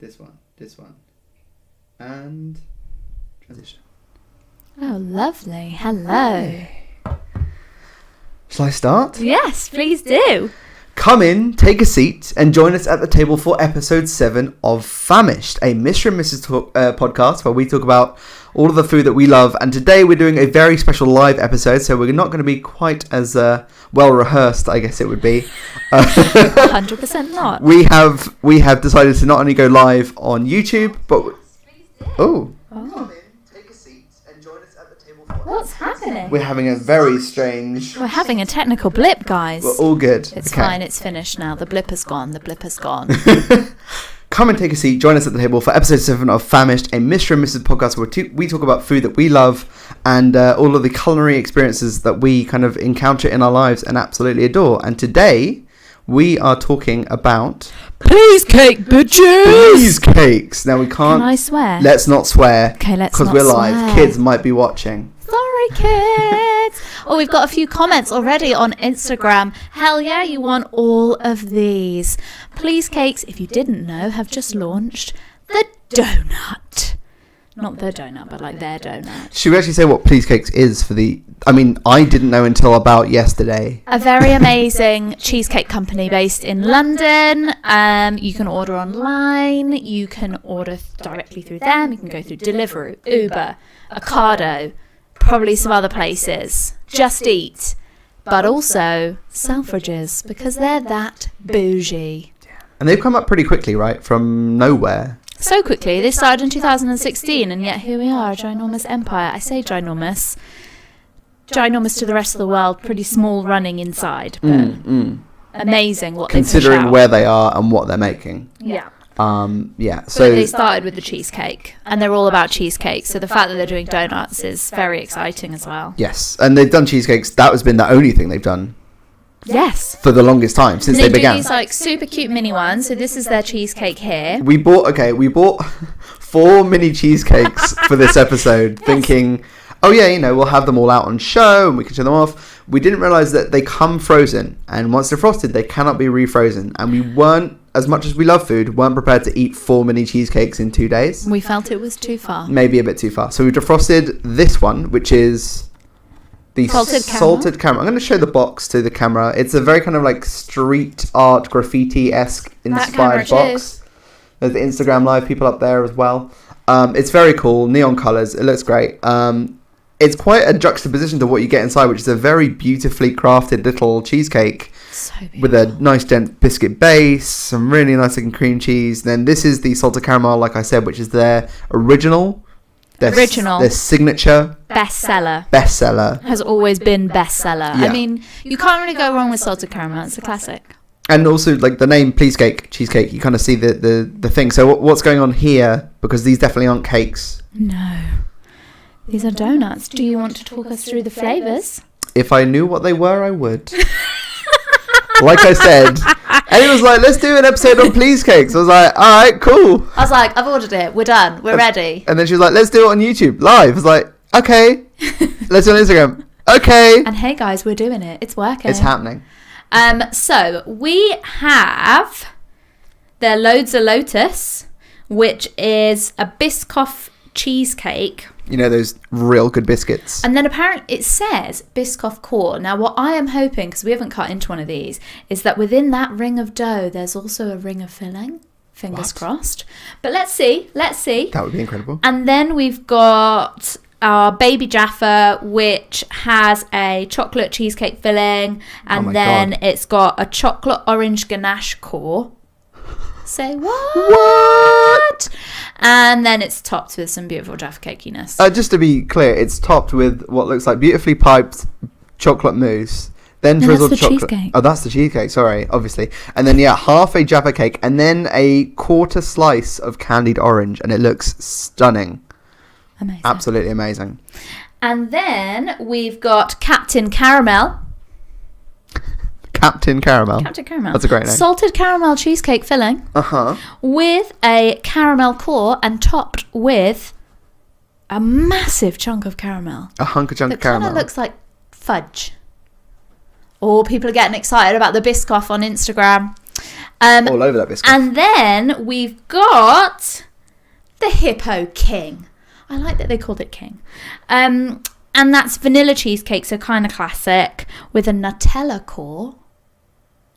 this one, and transition. Oh, lovely. Hello. Shall I start? Yes, please do. Come in, take a seat, and join us at the table for episode 7 of Famished, a Mr. and Mrs. podcast where we talk about all of the food that we love. And today we're doing a very special live episode, so we're not going to be quite as well rehearsed, I guess it would be. 100% not. We have decided to not only go live on YouTube, but Come in, take a seat, and join us at the table for What's happening? We're having a very strange. We're having a technical blip, guys. We're all good. It's fine. It's finished now. The blip has gone. Come and take a seat. Join us at the table for episode 7 of Famished, a Mr. and Mrs. podcast where we talk about food that we love and all of the culinary experiences that we kind of encounter in our lives and absolutely adore. And today we are talking about Pleesecake, bitches! Pleesecakes. Now we can't. Can I swear? Let's not swear. Okay, let's not because we're swear. live. Kids might be watching. Sorry, kids. Oh, we've got a few comments already on Instagram. Hell yeah, you want all of these. Pleesecakes, if you didn't know, have just launched the donut. Not the donut, but like their donut. Should we actually say what Pleesecakes is for the... I mean, I didn't know until about yesterday. A very amazing cheesecake company based in London. You can order online. You can order directly through them. You can go through Deliveroo, Uber, Ocado, probably some other places. Just Eat. But also Selfridges, because they're that bougie. And they've come up pretty quickly, right? From nowhere. So quickly. They started in 2016, and yet here we are, a ginormous empire. I say ginormous. Ginormous to the rest of the world, pretty small running inside, but amazing what they push out. Considering where they are and what they're making. Yeah. So they started with the cheesecake, and they're all about cheesecake. So the fact that they're doing donuts is very exciting as well. Yes, and they've done cheesecakes. That has been the only thing they've done. Yes. For the longest time since they began. They do these like super cute mini ones. So this is their cheesecake here. We bought 4 mini cheesecakes for this episode, thinking, oh yeah, we'll have them all out on show and we can show them off. We didn't realise that they come frozen, and once they're frosted, they cannot be refrozen. And we weren't, as much as we love food, weren't prepared to eat 4 mini cheesecakes in 2 days. We felt it was too far. Maybe a bit too far. So we defrosted this one, which is the salted caramel. I'm going to show the box to the camera. It's a very kind of like street art graffiti-esque inspired box. There's the Instagram live people up there as well. It's very cool. Neon colours. It looks great. It's quite a juxtaposition to what you get inside, which is a very beautifully crafted little cheesecake. So beautiful. With a nice dense biscuit base, some really nice looking cream cheese. Then this is the salted caramel, like I said, which is their original. Their signature. Bestseller. Has always been bestseller. Yeah. I mean, you can't really go wrong with salted caramel. It's a classic. And also, like the name Pleesecake, cheesecake, you kind of see the thing. So what's going on here? Because these definitely aren't cakes. No. These are donuts. Do you want to talk us through the flavours? If I knew what they were, I would. Like I said. And he was like, let's do an episode on Pleesecakes. I was like, all right, cool. I was like, I've ordered it. We're done. We're ready. And then she was like, let's do it on YouTube live. I was like, okay. Let's do it on Instagram. Okay. And hey, guys, we're doing it. It's working. It's happening. So we have the Loads of Lotus, which is a Biscoff cheesecake. Those real good biscuits. And then apparently it says Biscoff core. Now, what I am hoping, because we haven't cut into one of these, is that within that ring of dough, there's also a ring of filling. Fingers crossed. But let's see. That would be incredible. And then we've got our Baby Jaffa, which has a chocolate cheesecake filling. And then it's got a chocolate orange ganache core. Say what? And then it's topped with some beautiful Jaffa cakiness. Just to be clear, it's topped with what looks like beautifully piped chocolate mousse, then drizzled chocolate. Cheesecake. Oh, that's the cheesecake. Sorry, obviously. And then half a Jaffa cake, and then a quarter slice of candied orange, and it looks stunning. Amazing. Absolutely amazing. And then we've got Captain Caramel. Captain Caramel. That's a great name. Salted caramel cheesecake filling. With a caramel core and topped with a massive chunk of caramel. A hunk of chunk of caramel. It kind of looks like fudge. Oh, people are getting excited about the Biscoff on Instagram. All over that Biscoff. And then we've got the Hippo King. I like that they called it King. And that's vanilla cheesecake, so kind of classic, with a Nutella core.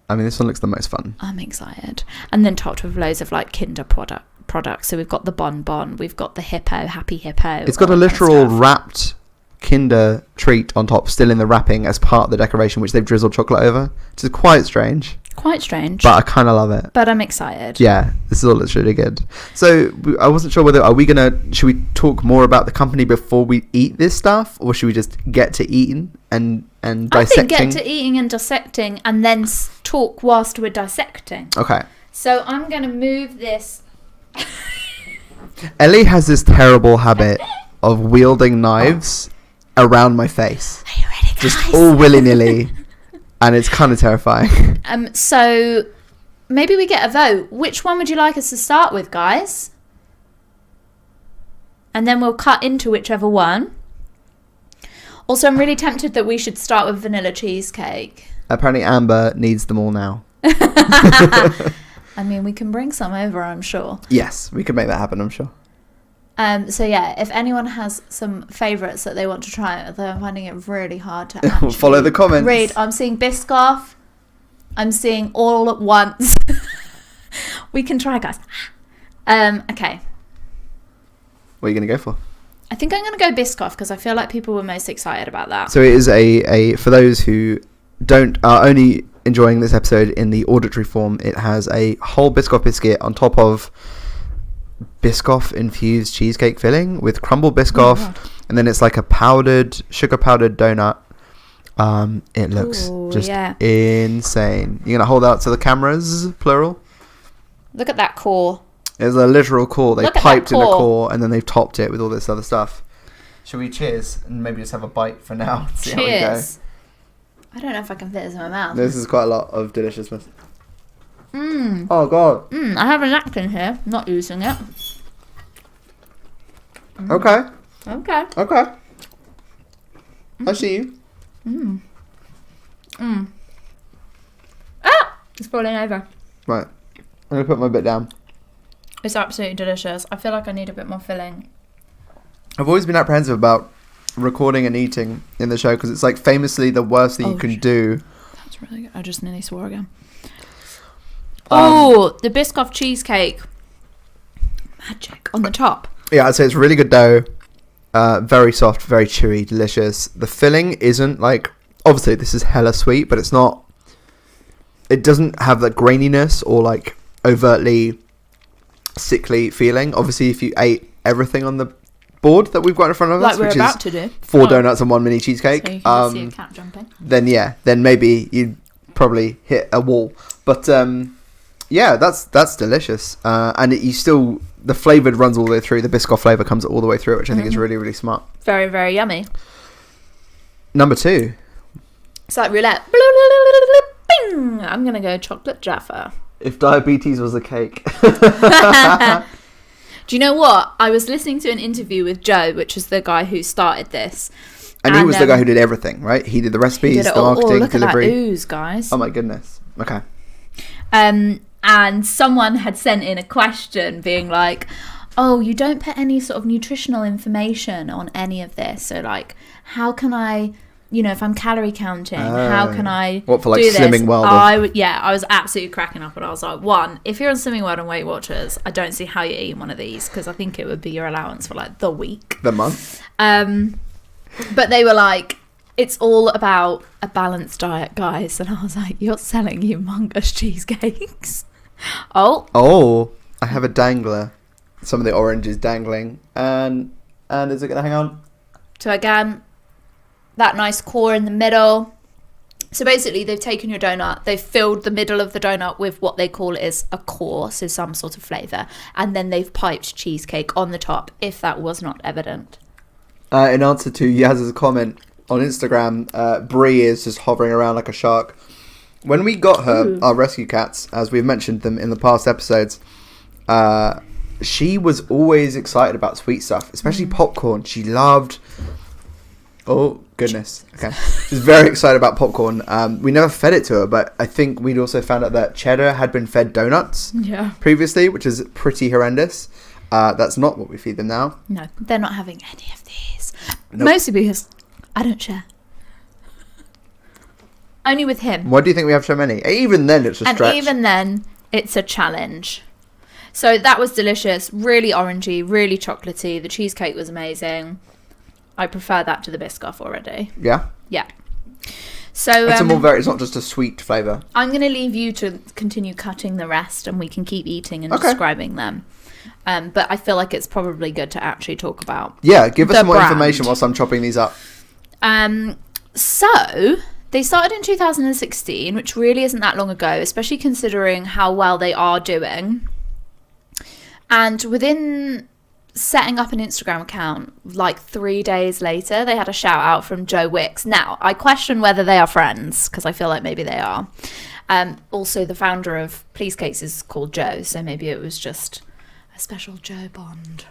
I mean, this one looks the most fun. I'm excited. And then topped with loads of like Kinder products. So we've got the Bon, we've got the Hippo, Happy Hippo. It's got a literal wrapped Kinder treat on top, still in the wrapping as part of the decoration, which they've drizzled chocolate over, which is quite strange. Quite strange. But I kind of love it. But I'm excited. Yeah, this all looks really good. So I wasn't sure whether, should we talk more about the company before we eat this stuff, or should we just get to eating and dissecting? I think get to eating and dissecting and then talk whilst we're dissecting. Okay. So I'm going to move this. Ellie has this terrible habit of wielding knives around my face. Are you ready, guys? Just all willy-nilly. And it's kind of terrifying. So maybe we get a vote. Which one would you like us to start with, guys? And then we'll cut into whichever one. Also, I'm really tempted that we should start with vanilla cheesecake. Apparently Amber needs them all now. I mean, we can bring some over, I'm sure. Yes, we can make that happen, I'm sure. So yeah, if anyone has some favourites that they want to try, though I'm finding it really hard to actually follow the comments. read. I'm seeing Biscoff. I'm seeing all at once. We can try, guys. Okay. What are you going to go for? I think I'm going to go Biscoff because I feel like people were most excited about that. So it is a for those who are only enjoying this episode in the auditory form, it has a whole Biscoff biscuit on top of Biscoff infused cheesecake filling with crumbled Biscoff, and then it's like a sugar powdered donut. It looks insane. You're gonna hold out to the cameras, plural. Look at that core. There's a literal core. They piped in a core and then they've topped it with all this other stuff. Should we cheers and maybe just have a bite for now? See how we go. I don't know if I can fit this in my mouth. This is quite a lot of deliciousness. Oh god. I have a napkin here. I'm not using it. Okay. Okay. I see you. Ah! It's falling over. Right. I'm going to put my bit down. It's absolutely delicious. I feel like I need a bit more filling. I've always been apprehensive about recording and eating in the show because it's like famously the worst thing you can do. That's really good. I just nearly swore again. The Biscoff cheesecake. Magic on the top. Yeah, I'd say it's really good dough. Very soft, very chewy, delicious. The filling isn't like... Obviously, this is hella sweet, but it's not... It doesn't have that graininess or like overtly sickly feeling. Obviously, if you ate everything on the board that we've got in front of us, which is 4 donuts and 1 mini cheesecake, so you can see a cat jumping. Then maybe you'd probably hit a wall. But yeah, that's delicious. And the flavoured runs all the way through. The Biscoff flavour comes all the way through, which I think is really, really smart. Very, very yummy. Number 2. It's like roulette. Bing! I'm going to go chocolate Jaffa. If diabetes was a cake. Do you know what? I was listening to an interview with Joe, which is the guy who started this. And he was the guy who did everything, right? He did the recipes, the marketing, look delivery. At that ooze, guys. Oh my goodness. Okay. And someone had sent in a question being like, oh, you don't put any sort of nutritional information on any of this. So like, how can I, if I'm calorie counting, how can I What, for like do this? Slimming World? I was absolutely cracking up and I was like, one, if you're on Slimming World and Weight Watchers, I don't see how you're eating one of these because I think it would be your allowance for like the week. The month. But they were like, it's all about a balanced diet, guys. And I was like, you're selling humongous cheesecakes. Oh, I have a dangler. Some of the orange is dangling. And is it going to hang on? So again, that nice core in the middle. So basically they've taken your donut, they've filled the middle of the donut with what they call is a core, so some sort of flavour, and then they've piped cheesecake on the top, if that was not evident. In answer to Yaz's comment on Instagram, Brie is just hovering around like a shark. When we got her, our rescue cats, as we've mentioned them in the past episodes, she was always excited about sweet stuff, especially popcorn. She loved Oh, goodness. Okay. She's very excited about popcorn. We never fed it to her, but I think we'd also found out that Cheddar had been fed donuts previously, which is pretty horrendous. That's not what we feed them now. No, they're not having any of these. Nope. Mostly because I don't share. Only with him. Why do you think we have so many? Even then, it's a stretch. And even then, it's a challenge. So that was delicious. Really orangey, really chocolatey. The cheesecake was amazing. I prefer that to the Biscoff already. Yeah? Yeah. So it's a more it's not just a sweet flavour. I'm going to leave you to continue cutting the rest and we can keep eating and describing them. But I feel like it's probably good to actually talk about give us more information whilst I'm chopping these up. So they started in 2016, which really isn't that long ago, especially considering how well they are doing. And within setting up an Instagram account, like 3 days later, they had a shout out from Joe Wicks. Now, I question whether they are friends, because I feel like maybe they are. Also, the founder of Pleesecakes is called Joe, so maybe it was just a special Joe bond.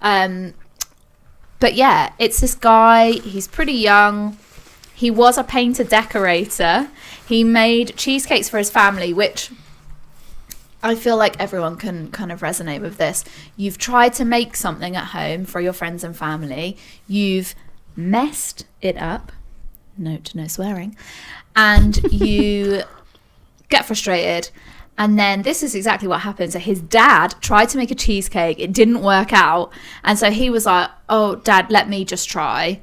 But yeah, it's this guy. He's pretty young. He was a painter decorator. He made cheesecakes for his family, which I feel like everyone can kind of resonate with this. You've tried to make something at home for your friends and family. You've messed it up. Note, no swearing. And you get frustrated. And then this is exactly what happened. So his dad tried to make a cheesecake. It didn't work out. And so he was like, oh, Dad, let me just try.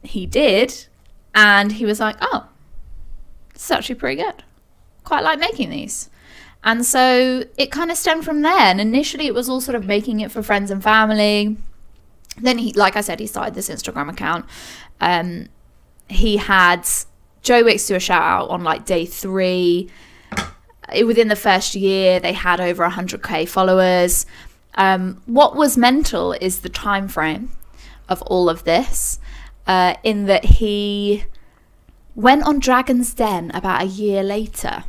He did. And he was like, oh, it's actually pretty good. Quite like making these. And so it kind of stemmed from there. And initially it was all sort of making it for friends and family. Then he, like I said, he started this Instagram account. He had Joe Wicks do a shout out on like day 3. Within the first year, they had over 100k followers. What was mental is the time frame of all of this, in that he went on Dragon's Den about a year later.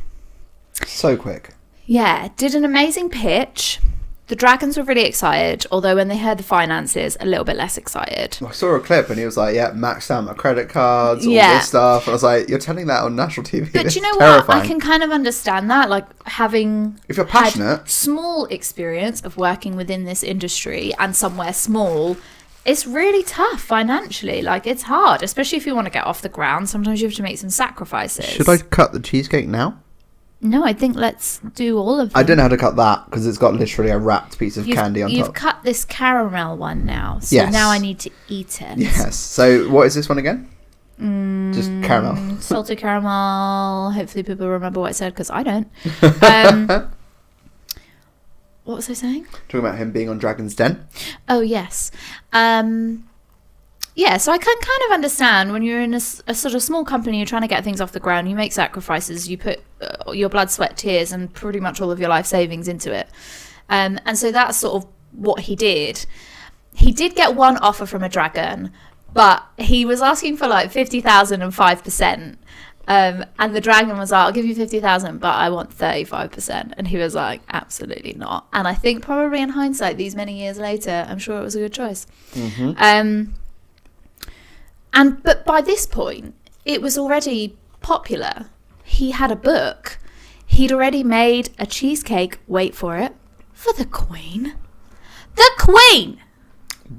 So quick. Yeah, did an amazing pitch. The Dragons were really excited, although when they heard the finances, a little bit less excited. I saw a clip and he was like, yeah, maxed out my credit cards, all this stuff. I was like, you're telling that on national TV? But you know what? I can kind of understand that, like having if you're passionate, had small experience of working within this industry and somewhere small, it's really tough financially. Like, it's hard, especially if you want to get off the ground. Sometimes you have to make some sacrifices. Should I cut the cheesecake now? No, I think let's do all of them. I don't know how to cut that because it's got literally a wrapped piece of candy on top. You've cut this caramel one now, so now I need to eat it. Yes. So what is this one again? Just caramel. Salted caramel. Hopefully people remember what I said because I don't. What was I saying? Talking about him being on Dragon's Den. Oh, yes. Yeah, so I can kind of understand when you're in a sort of small company, you're trying to get things off the ground, you make sacrifices, you put your blood, sweat, tears, and pretty much all of your life savings into it. And so that's sort of what he did. He did get one offer from a dragon, but he was asking for like 50,000 and 5%. And the dragon was like, I'll give you 50,000, but I want 35%. And he was like, absolutely not. And I think probably in hindsight, these many years later, I'm sure it was a good choice. Mm-hmm. But by this point, it was already popular. He had a book. He'd already made a cheesecake, wait for it, for the Queen. The Queen!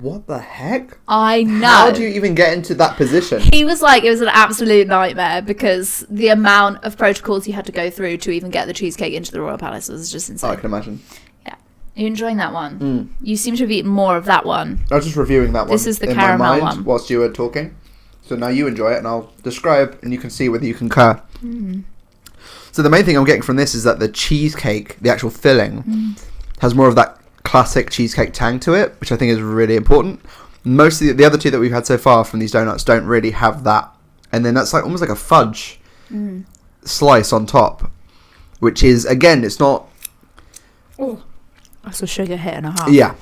What the heck? I know. How do you even get into that position? He was like, it was an absolute nightmare because the amount of protocols you had to go through to even get the cheesecake into the Royal Palace was just insane. Oh, I can imagine. Yeah. Are you enjoying that one? You seem to have eaten more of that one. I was just reviewing that one. This is the caramel my mind one. Whilst you were talking. So now you enjoy it and I'll describe and you can see whether you concur. So the main thing I'm getting from this is that the cheesecake, the actual filling, has more of that classic cheesecake tang to it, which I think is really important. Most of the other two that we've had so far from these donuts don't really have that. And then that's like almost like a fudge slice on top, which is, again, it's not... Oh, that's a sugar hit and a half. Yeah.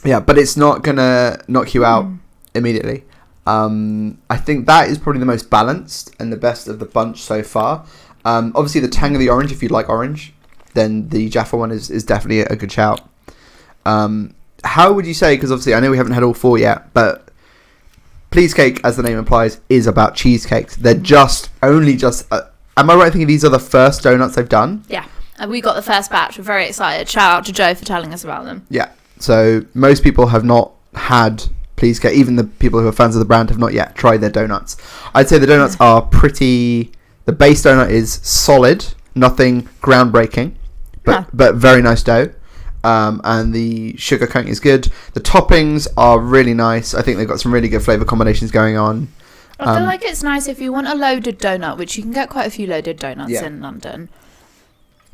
Yeah, but it's not going to knock you out immediately. I think that is probably the most balanced and the best of the bunch so far. Obviously, the tang of the orange, if you like orange, then the Jaffa one is definitely a good shout. How would you say, because obviously I know we haven't had all 4 yet, but Pleesecake, as the name implies, is about cheesecakes. They're only just. Am I right in thinking these are the first donuts they've done? Yeah. And we got the first batch. We're very excited. Shout out to Joe for telling us about them. Yeah. So most people have not had Pleesecake. Even the people who are fans of the brand have not yet tried their donuts. I'd say the donuts are pretty. The base donut is solid, nothing groundbreaking, but very nice dough. And the sugar coating is good. The toppings are really nice. I think they've got some really good flavour combinations going on. I feel like it's nice if you want a loaded donut, which you can get quite a few loaded donuts in London.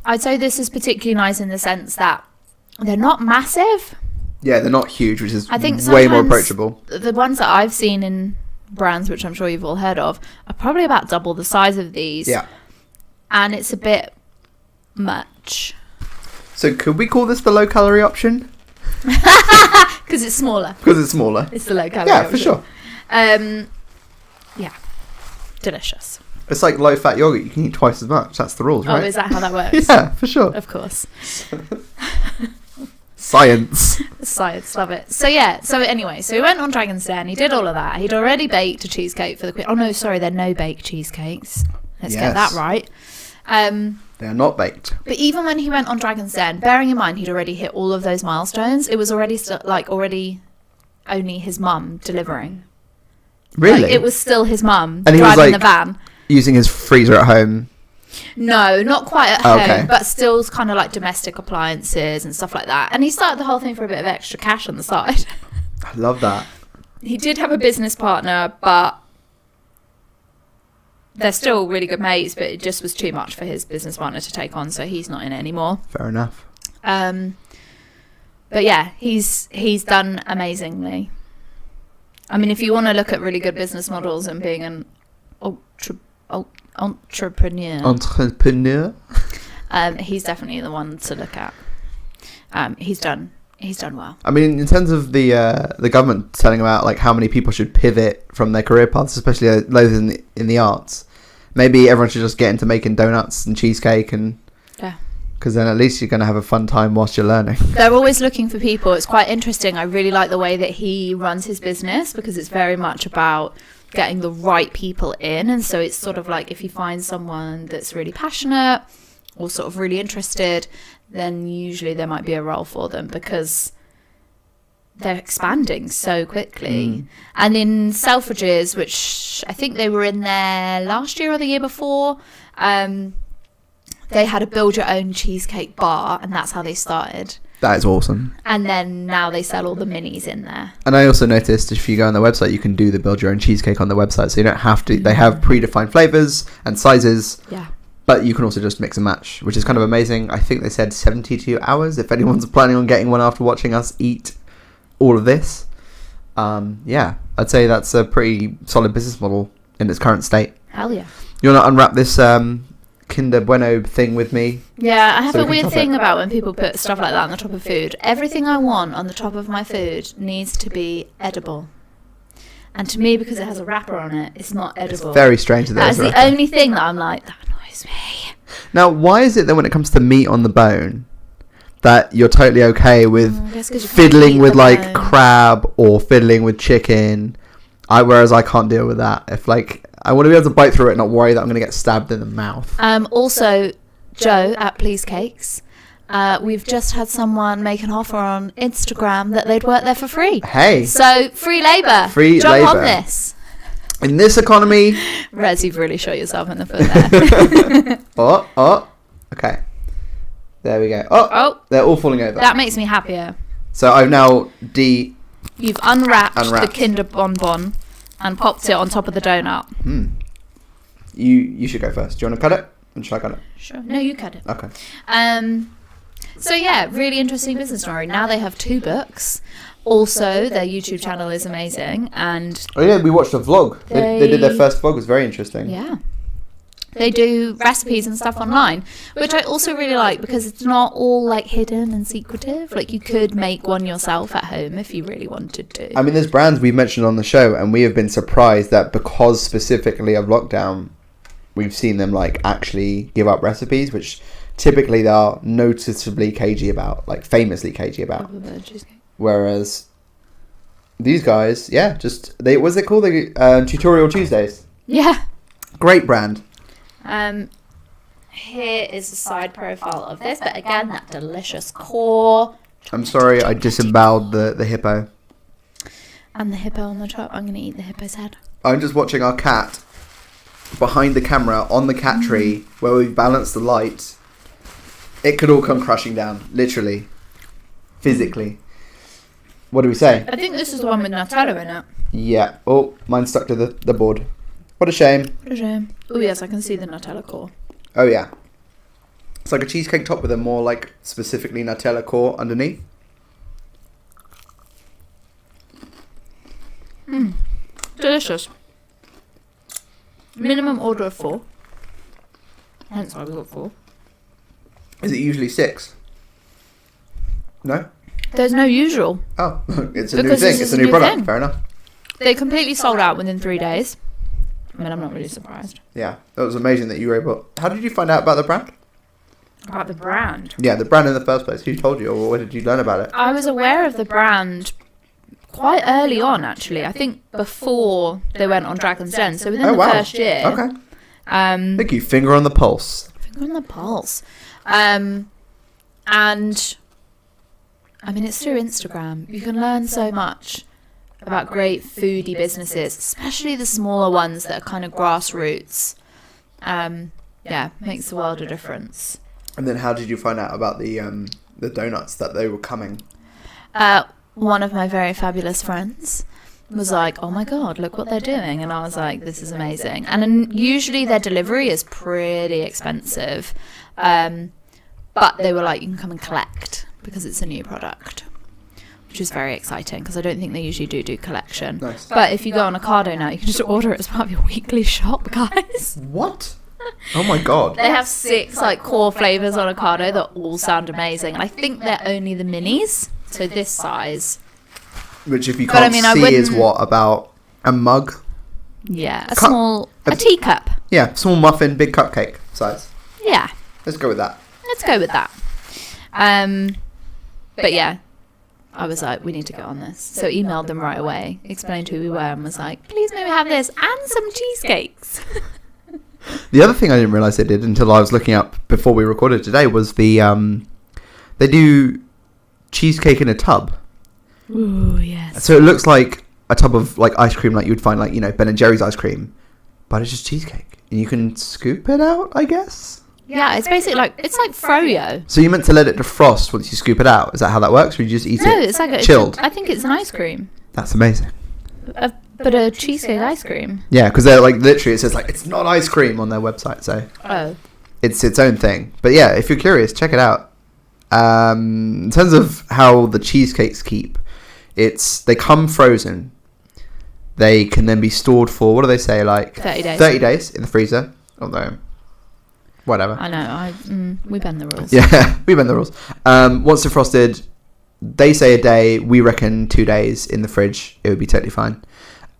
I'd say this is particularly nice in the sense that they're not massive. Yeah, they're not huge, which is I think way more approachable. The ones that I've seen in brands, which I'm sure you've all heard of, are probably about double the size of these. Yeah. And it's a bit much. So could we call this the low-calorie option? Because it's smaller. Because it's smaller. It's the low-calorie option. Yeah, for sure. Yeah. Delicious. It's like low-fat yogurt. You can eat twice as much. That's the rules, right? Oh, is that how that works? Yeah, for sure. Of course. Science. Science, love it. So anyway, we went on Dragon's Den. He did all of that. He'd already baked a cheesecake for the queen. Oh no, sorry, they're no-bake cheesecakes. Let's get that right. They are not baked. But even when he went on Dragon's Den, bearing in mind he'd already hit all of those milestones, it was already only his mum delivering. Really? Like, it was still his mum and driving the van. Using his freezer at home. No, not quite at home, but still kind of like domestic appliances and stuff like that. And he started the whole thing for a bit of extra cash on the side. I love that. He did have a business partner, but they're still really good mates, but it just was too much for his business partner to take on, so he's not in it anymore. Fair enough. But yeah, he's done amazingly. I mean, if you want to look at really good business models and being an entrepreneur, he's definitely the one to look at. He's done well. I mean, in terms of the government telling about like how many people should pivot from their career paths, especially those in the arts, maybe everyone should just get into making donuts and cheesecake, and because then at least you're going to have a fun time whilst you're learning. They're always looking for people. It's quite interesting. I really like the way that he runs his business, because it's very much about getting the right people in. And so it's sort of like, if he finds someone that's really passionate or sort of really interested, then usually there might be a role for them, because they're expanding so quickly. And in Selfridges, which I think they were in there last year or the year before, they had a build your own cheesecake bar, and that's how they started. That is awesome. And then now they sell all the minis in there. And I also noticed if you go on their website, you can do the build your own cheesecake on the website, so you don't have to. They have predefined flavors and sizes. Yeah. But you can also just mix and match, which is kind of amazing. I think they said 72 hours if anyone's planning on getting one after watching us eat all of this. Yeah, I'd say that's a pretty solid business model in its current state. Hell yeah. You want to unwrap this Kinder Bueno thing with me? Yeah, I have a weird thing about when people put stuff like that on the top of food. Everything I want on the top of my food needs to be edible. And to me, because it has a wrapper on it, it's not edible. It's very strange that that's the only thing that I'm like, that annoys me. Now, why is it that when it comes to meat on the bone, that you're totally okay with fiddling with like crab or fiddling with chicken, whereas I can't deal with that? If like I want to be able to bite through it and not worry that I'm going to get stabbed in the mouth. Also, Joe at Pleesecakes, we've just had someone make an offer on Instagram that they'd work there for free. Hey. So, free labour. Jump on this. In this economy. Rez, you've really shot yourself in the foot there. Okay. There we go. They're all falling over. That makes me happier. So, I've now You've unwrapped the Kinder Bonbon and popped it on top of the donut. You should go first. Do you want to cut it? Or should I cut it? Sure. No, you cut it. Okay. So yeah, really interesting business story. Now they have 2 books. Also, their YouTube channel is amazing. And we watched a vlog. They did their first vlog. It was very interesting. Yeah. They do recipes and stuff online, which I also really like, because it's not all like hidden and secretive. Like, you could make one yourself at home if you really wanted to. I mean, there's brands we've mentioned on the show, and we have been surprised that because specifically of lockdown, we've seen them like actually give up recipes, which typically they are noticeably cagey about, like famously cagey about. Whereas these guys, yeah, what's it called? Tutorial Tuesdays. Yeah. Great brand. Here is the side profile of this, but again, that delicious core. I'm sorry, I disemboweled the hippo. And the hippo on the top. I'm going to eat the hippo's head. I'm just watching our cat behind the camera on the cat tree where we've balanced the light. It could all come crashing down, literally, physically. What do we say? I think this is the one with Nutella in it. Yeah. Oh, mine's stuck to the board. What a shame. What a shame. Oh yes, I can see the Nutella core. Oh yeah. It's like a cheesecake top with a more like specifically Nutella core underneath. Delicious. Minimum order of 4. Hence why we got 4. Is it usually 6? No? There's no usual. Oh, it's a new Because thing. this It's is a a new new product. thing. Fair enough. They completely sold out within 3 days. I mean, I'm not really surprised. Yeah, that was amazing that you were able. How did you find out about the brand? About the brand? Yeah, the brand in the first place. Who told you, or where did you learn about it? I was aware of the brand quite early on, actually. I think before they went on Dragon's Den, so within the first year. Okay. Thank you. Finger on the pulse. Finger on the pulse. And I mean, it's through Instagram. You can learn so much about great foodie businesses, especially the smaller ones that are kind of grassroots. Yeah, makes the world a difference. And then how did you find out about the donuts, that they were coming? One of my very fabulous friends was like, oh my God, look what they're doing. And I was like, this is amazing. And then usually their delivery is pretty expensive. But they were like, you can come and collect because it's a new product, which is very exciting because I don't think they usually do collection. Nice. But if you go on Ocado now, you can just order it as part of your weekly shop, guys. What? Oh my God. They have 6 like core flavors on Ocado that all sound amazing. And I think they're only the minis, so this size. Which, if you can't see, is what, about a mug? Yeah, a teacup. Yeah, small muffin, big cupcake size. Yeah. Let's go with that. Let's go with that. But yeah, I was like, we need to go on this. So emailed them right away, explained who we were, and was like, please may we have this and some cheesecakes. The other thing I didn't realise they did until I was looking up before we recorded today was they do cheesecake in a tub. Ooh, yes. So it looks like a tub of like ice cream, like you would find like, you know, Ben and Jerry's ice cream, but it's just cheesecake, and you can scoop it out, I guess. Yeah, it's basically like froyo. So you meant to let it defrost once you scoop it out? Is that how that works, or you just eat it? No, it's like chilled. I think it's an ice cream. That's amazing. But a cheesecake ice cream. Yeah, because they're like, literally, it says like it's not ice cream on their website, so it's its own thing. But yeah, if you're curious, check it out. In terms of how the cheesecakes keep, they come frozen. They can then be stored for, what do they say, like 30 days. 30 days in the freezer. Although, whatever. I know. We bend the rules. Yeah, we bend the rules. Once defrosted, they say a day. We reckon 2 days in the fridge. It would be totally fine.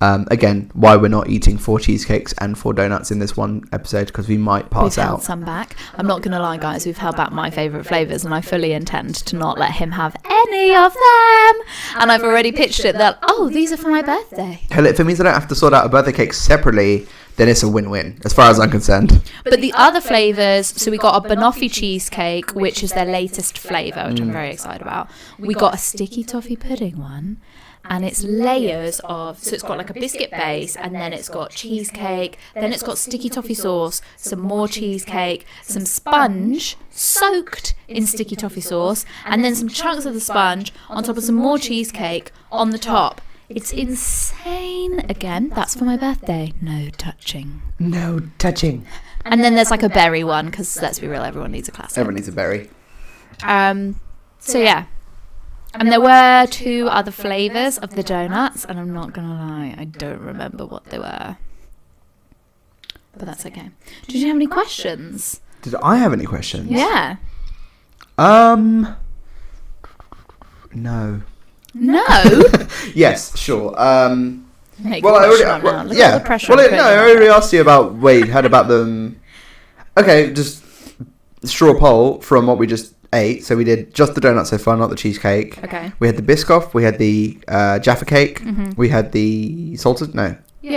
Again, why we're not eating 4 cheesecakes and 4 donuts in this one episode, because we might pass We've out. held some back. I'm not going to lie, guys. We've held back my favourite flavours, and I fully intend to not let him have any of them. And I've already pitched it that, these are for my birthday. Hell, if it means I don't have to sort out a birthday cake separately, then it's a win-win, as far as I'm concerned. But the other flavours, so we got a banoffee cheesecake, which is their latest flavour, which I'm very excited about. We got a sticky toffee pudding one. And it's layers of, so it's got like a biscuit base, and then it's got cheesecake, then it's got sticky toffee sauce, some more cheesecake, some sponge soaked in sticky toffee sauce, and then some chunks of the sponge on top of some more cheesecake on the top. It's insane. Again, that's for my birthday. No touching. No touching. And then there's like a berry one, because let's be real, everyone needs a classic. Everyone needs a berry. So yeah. And there were 2 other flavours of the donuts, and I'm not going to lie, I don't remember what they were. But that's okay. Did you have any questions? Did I have any questions? Yeah. No. No? Yes, sure. I already asked you about, heard about them. Okay, just straw poll from what we just ate. So we did just the donuts so far, not the cheesecake. Okay. We had the Biscoff. We had the Jaffa cake. We had the salted,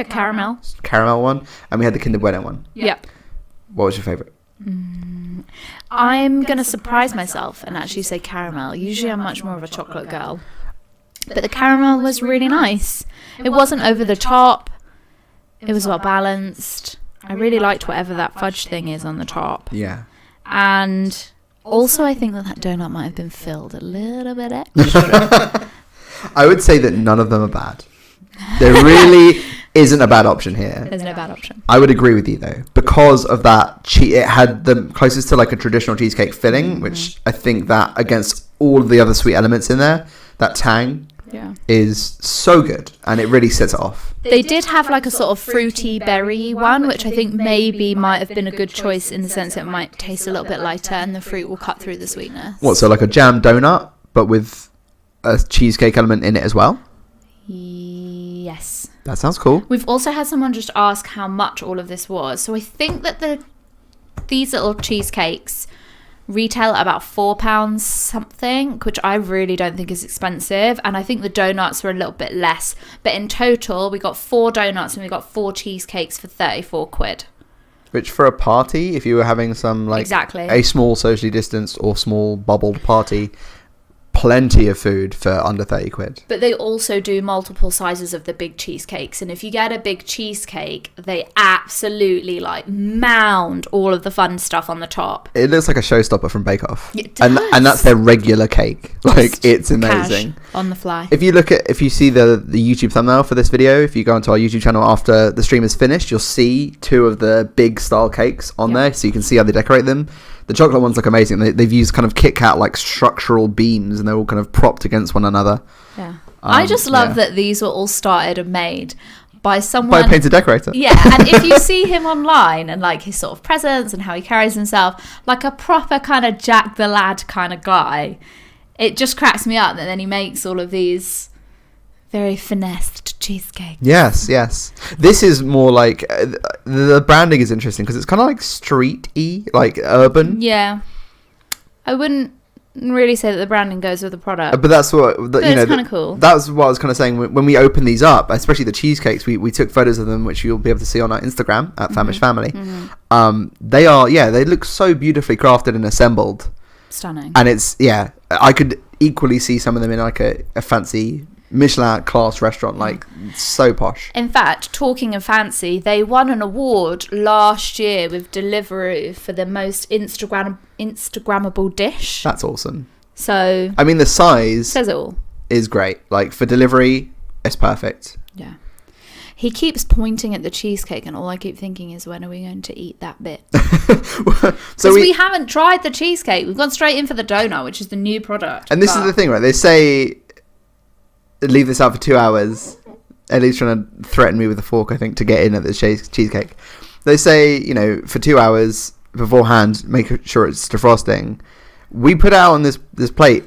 caramel one. And we had the Kinder Bueno one. Yep. What was your favourite? I'm going to surprise myself and actually say caramel. Usually I'm much more of a chocolate girl. But the caramel was really nice. It wasn't over the top. It was well balanced. I really liked whatever that fudge thing is on the top. Yeah. And also I think that donut might have been filled a little bit extra. I would say that none of them are bad. There really isn't a bad option here. There's no bad option. I would agree with you though, because of that. It had the closest to like a traditional cheesecake filling, which I think that against all of the other sweet elements in there, that tang is so good, and it really sets it off. They did have like a sort of fruity berry one, which I think maybe might have been a good choice in the sense it might taste a little bit lighter, and the fruit will cut through the sweetness. What, so like a jam donut, but with a cheesecake element in it as well? Yes. That sounds cool. We've also had someone just ask how much all of this was. So I think that these little cheesecakes retail at about £4 something, which I really don't think is expensive. And I think the donuts were a little bit less. But in total, we got 4 donuts and we got 4 cheesecakes for £34. Which for a party, if you were having some like a small socially distanced or small bubbled party, plenty of food for under £30. But they also do multiple sizes of the big cheesecakes, and if you get a big cheesecake, they absolutely like mound all of the fun stuff on the top. It looks like a showstopper from Bake Off. It does. And that's their regular cake. Like, it's amazing. On the fly. If you see the YouTube thumbnail for this video, if you go onto our YouTube channel after the stream is finished, you'll see 2 of the big style cakes on there, so you can see how they decorate them. The chocolate ones look amazing. They've used kind of Kit Kat like structural beams, and they're all kind of propped against one another. Yeah. I just love that these were all started and made by someone. By a painter decorator. Yeah, and if you see him online and like his sort of presence and how he carries himself, like a proper kind of Jack the Lad kind of guy, it just cracks me up that then he makes all of these very finessed cheesecake. Yes. This is more like the branding is interesting because it's kind of like street-y, like urban. Yeah, I wouldn't really say that the branding goes with the product, but that's what it's kind of cool. That's what I was kind of saying when we opened these up, especially the cheesecakes. We took photos of them, which you'll be able to see on our Instagram at Famished Family. They look so beautifully crafted and assembled. Stunning. And it's I could equally see some of them in like a fancy Michelin class restaurant, like so posh. In fact, talking of fancy, they won an award last year with Deliveroo for the most Instagrammable dish. That's awesome. So I mean, the size says it all. Is great. Like for delivery, it's perfect. Yeah. He keeps pointing at the cheesecake, and all I keep thinking is, when are we going to eat that bit? So we haven't tried the cheesecake. We've gone straight in for the donut, which is the new product. And this is the thing, right? They say leave this out for 2 hours. Ellie's trying to threaten me with a fork, I think, to get in at the cheesecake. They say, for 2 hours beforehand, make sure it's defrosting. We put out on this plate.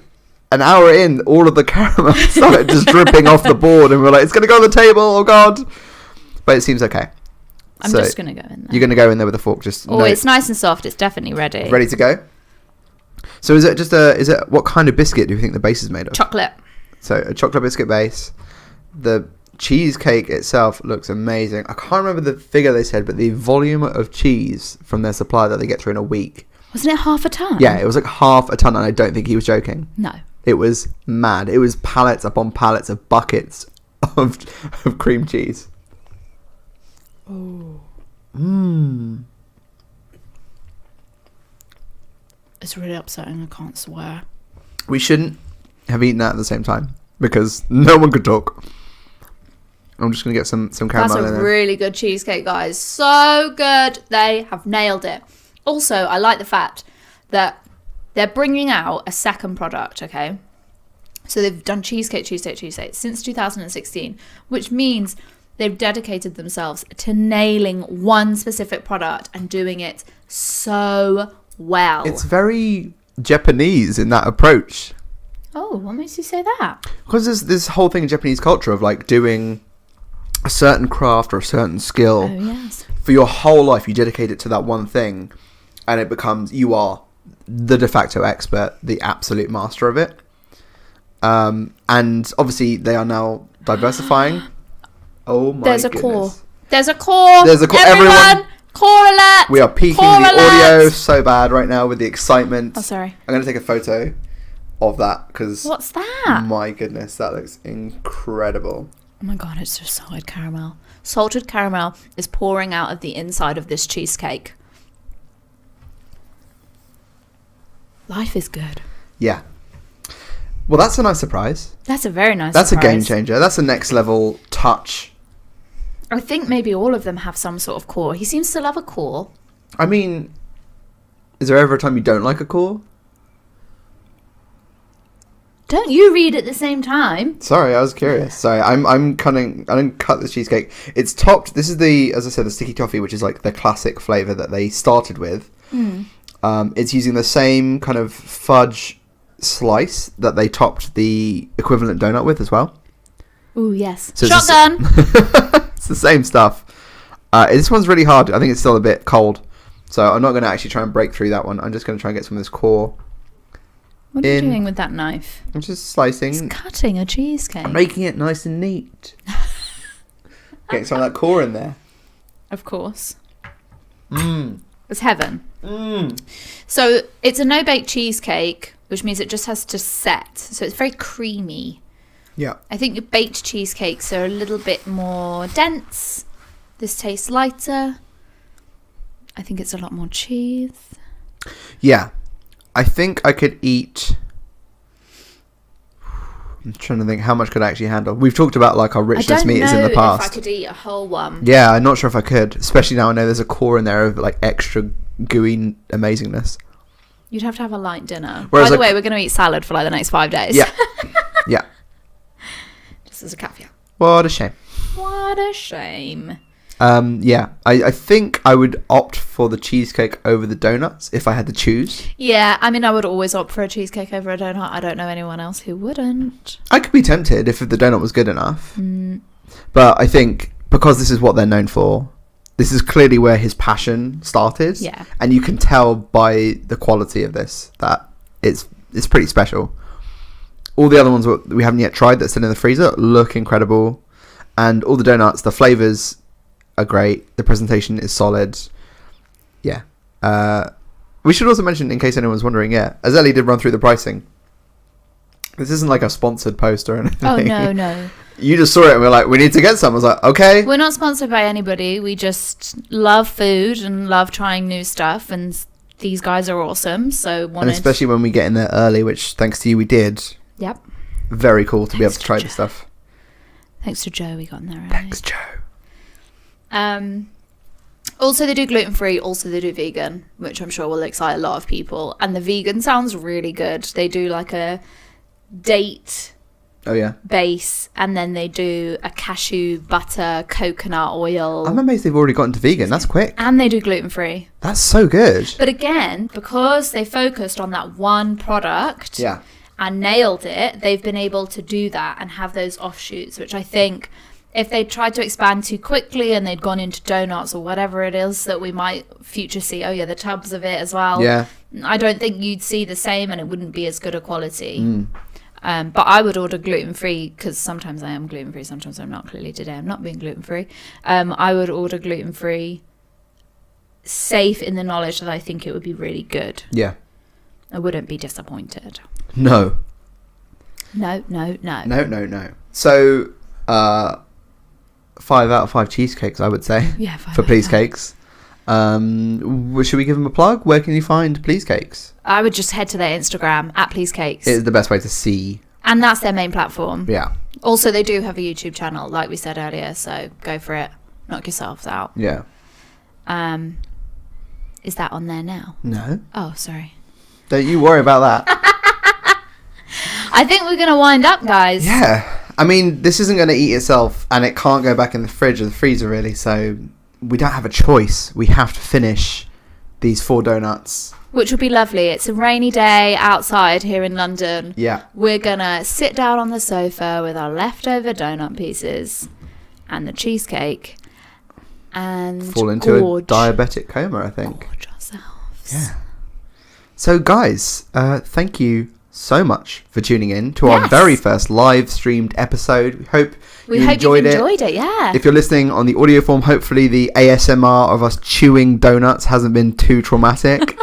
An hour in, all of the caramel started just dripping off the board, and we're like, it's going to go on the table, oh God. But it seems okay. I'm just going to go in there. You're going to go in there with a fork. It's nice and soft. It's definitely ready. Ready to go? So is it what kind of biscuit do you think the base is made of? Chocolate. So a chocolate biscuit base. The cheesecake itself looks amazing. I can't remember the figure they said, but the volume of cheese from their supplier that they get through in a week. Wasn't it half a ton? Yeah, it was like half a ton, and I don't think he was joking. No. It was mad. It was pallets upon pallets of buckets of cream cheese. Oh. It's really upsetting. I can't swear. We shouldn't have eaten that at the same time because no one could talk. I'm just going to get some caramel in there. That's a really good cheesecake, guys. So good. They have nailed it. Also, I like the fact that they're bringing out a second product, okay? So they've done cheesecake since 2016, which means they've dedicated themselves to nailing one specific product and doing it so well. It's very Japanese in that approach. Oh, what makes you say that? Because there's this whole thing in Japanese culture of like doing a certain craft or a certain skill. Oh, yes. For your whole life, you dedicate it to that one thing, and it becomes, you are the de facto expert, the absolute master of it. And obviously they are now diversifying. Oh my There's a goodness. core. There's a core. There's a core. Everyone, Everyone, core alert. we are peaking Core the alert. audio so bad right now with the excitement. Oh, sorry. I'm going to take a photo of that because... What's that? My goodness, that looks incredible. Oh my god, it's just salted caramel. Salted caramel is pouring out of the inside of this cheesecake. Life is good. Yeah. Well, that's a nice surprise. That's a very nice That's surprise. a game changer. That's a next level touch. I think maybe all of them have some sort of core. He seems to love a core. I mean, is there ever a time you don't like a core? Don't you read at the same time? Sorry, I was curious. Sorry, I'm cutting. I didn't cut the cheesecake. It's topped. This is the, as I said, the sticky toffee, which is like the classic flavor that they started with. It's using the same kind of fudge slice that they topped the equivalent donut with as well. Ooh, yes. So Shotgun! It's the same stuff. This one's really hard. I think it's still a bit cold. So I'm not going to actually try and break through that one. I'm just going to try and get some of this core. What are you doing with that knife? I'm just slicing. It's cutting a cheesecake. I'm making it nice and neat. Getting some of that core in there. Of course. Mmm. It's heaven. Mmm. So it's a no-bake cheesecake, which means it just has to set. So it's very creamy. Yeah. I think your baked cheesecakes are a little bit more dense. This tastes lighter. I think it's a lot more cheese. Yeah. I think I could eat... I'm trying to think how much could I actually handle. We've talked about like our richness meters in the I past. don't know if I could eat a whole one. Yeah, I'm not sure if I could. Especially now I know there's a core in there of like extra gooey amazingness. You'd have to have a light dinner. Whereas By the way, we're going to eat salad for like the next 5 days. Yeah. Yeah. Just as a caveat. What a shame. What a shame. Yeah, I think I would opt for the cheesecake over the donuts if I had to choose. Yeah, I mean, I would always opt for a cheesecake over a donut. I don't know anyone else who wouldn't. I could be tempted if the donut was good enough. But I think because this is what they're known for, this is clearly where his passion started. Yeah. And you can tell by the quality of this that it's pretty special. All the other ones we haven't yet tried that's still in the freezer look incredible. And all the donuts, the flavours are great. The presentation is solid. Yeah. We should also mention, in case anyone's wondering, Azeli did run through the pricing. This isn't like a sponsored post or anything. Oh, no. You just saw it and we're like, we need to get some. I was like, okay. We're not sponsored by anybody. We just love food and love trying new stuff. And these guys are awesome. So And especially when we get in there early, which thanks to you we did. Yep. Very cool to be able to try this stuff. Thanks to Joe, we got in there early. Thanks, Joe. Also, they do gluten-free. Also, they do vegan, which I'm sure will excite a lot of people. And the vegan sounds really good. They do like a date base, and then they do a cashew butter, coconut oil. I'm amazed they've already gotten to vegan. That's quick. And they do gluten-free. That's so good. But again, because they focused on that one product and nailed it, they've been able to do that and have those offshoots, which I think if they tried to expand too quickly and they'd gone into donuts or whatever it is that we might future see, the tubs of it as well. Yeah. I don't think you'd see the same and it wouldn't be as good a quality. But I would order gluten-free because sometimes I am gluten-free, sometimes I'm not. Clearly today I'm not being gluten-free. I would order gluten-free, safe in the knowledge that I think it would be really good. Yeah. I wouldn't be disappointed. No. No. So, 5 out of 5 cheesecakes, I would say. Yeah, for Pleesecakes. Should we give them a plug? Where can you find Pleesecakes? I would just head to their Instagram at Pleesecakes. It is the best way to see. And that's their main platform. Yeah. Also, they do have a YouTube channel, like we said earlier, so go for it. Knock yourselves out. Yeah. Is that on there now? No. Oh, sorry. Don't you worry about that. I think we're going to wind up, guys. Yeah. I mean, this isn't going to eat itself, and it can't go back in the fridge or the freezer, really, so we don't have a choice. We have to finish these 4 donuts. Which will be lovely. It's a rainy day outside here in London. Yeah. We're going to sit down on the sofa with our leftover donut pieces and the cheesecake and fall into a diabetic coma, I think. Gorge ourselves. Yeah. So guys, thank you so much for tuning in to our very first live streamed episode. We hope you enjoyed it. Yeah. If you're listening on the audio form, hopefully the ASMR of us chewing donuts hasn't been too traumatic.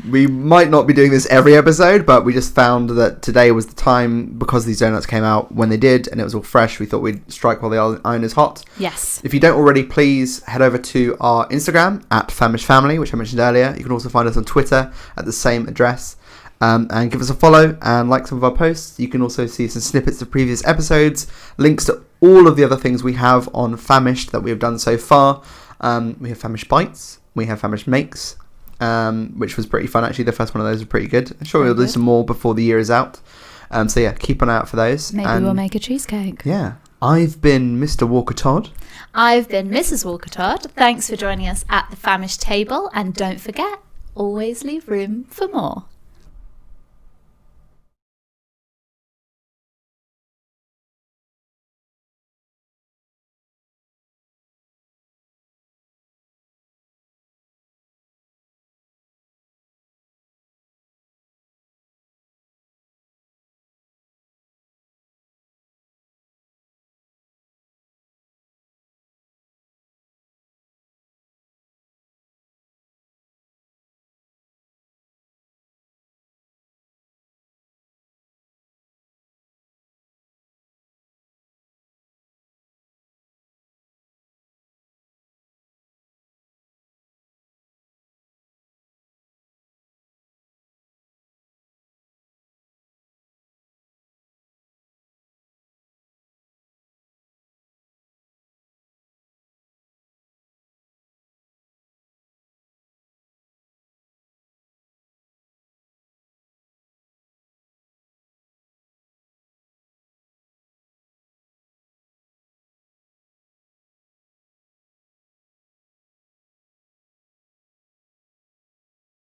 We might not be doing this every episode, but we just found that today was the time, because these donuts came out when they did and it was all fresh. We thought we'd strike while the iron is hot. Yes. If you don't already, please head over to our Instagram at FAMISHED, which I mentioned earlier. You can also find us on Twitter at the same address. And give us a follow and like some of our posts. You can also see some snippets of previous episodes, links to all of the other things we have on Famished that we have done so far. We have Famished Bites, we have Famished Makes, which was pretty fun actually. The first one of those was pretty good. I'm sure we'll do some more before the year is out. So yeah, keep an eye out for those. Maybe we'll make a cheesecake. Yeah. I've been Mr. Walker Todd. I've been Mrs. Walker Todd. Thanks for joining us at the Famished table, and don't forget, always leave room for more.